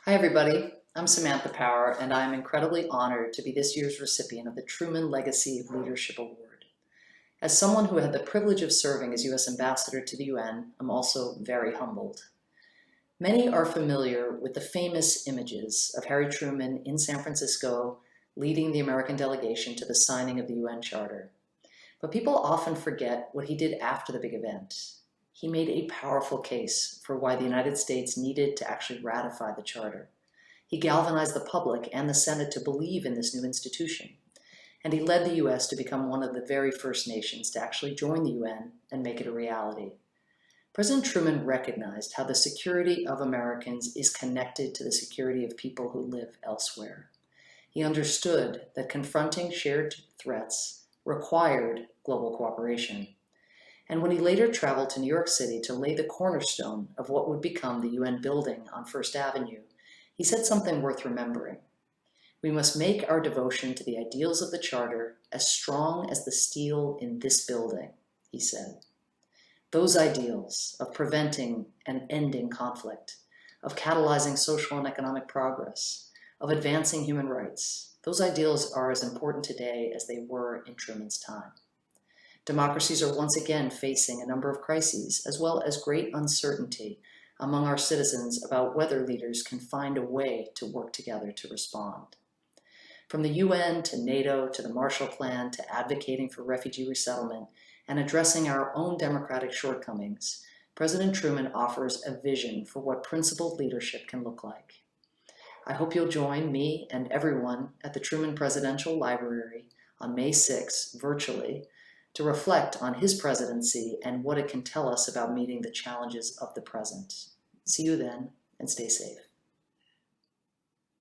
Hi, everybody. I'm Samantha Power, and I'm incredibly honored to be this year's recipient of the Truman Legacy of Leadership Award. As someone who had the privilege of serving as U.S. Ambassador to the UN, I'm also very humbled. Many are familiar with the famous images of Harry Truman in San Francisco leading the American delegation to the signing of the UN Charter. But people often forget what he did after the big event. He made a powerful case for why the United States needed to actually ratify the Charter. He galvanized the public and the Senate to believe in this new institution. And he led the U.S. to become one of the very first nations to actually join the UN and make it a reality. President Truman recognized how the security of Americans is connected to the security of people who live elsewhere. He understood that confronting shared threats required global cooperation. And when he later traveled to New York City to lay the cornerstone of what would become the UN building on First Avenue, he said something worth remembering. We must make our devotion to the ideals of the Charter as strong as the steel in this building, he said. Those ideals of preventing and ending conflict, of catalyzing social and economic progress, of advancing human rights, those ideals are as important today as they were in Truman's time. Democracies are once again facing a number of crises, as well as great uncertainty among our citizens about whether leaders can find a way to work together to respond. From the UN to NATO to the Marshall Plan to advocating for refugee resettlement and addressing our own democratic shortcomings, President Truman offers a vision for what principled leadership can look like. I hope you'll join me and everyone at the Truman Presidential Library on May 6 virtually to reflect on his presidency and what it can tell us about meeting the challenges of the present. See you then, and stay safe.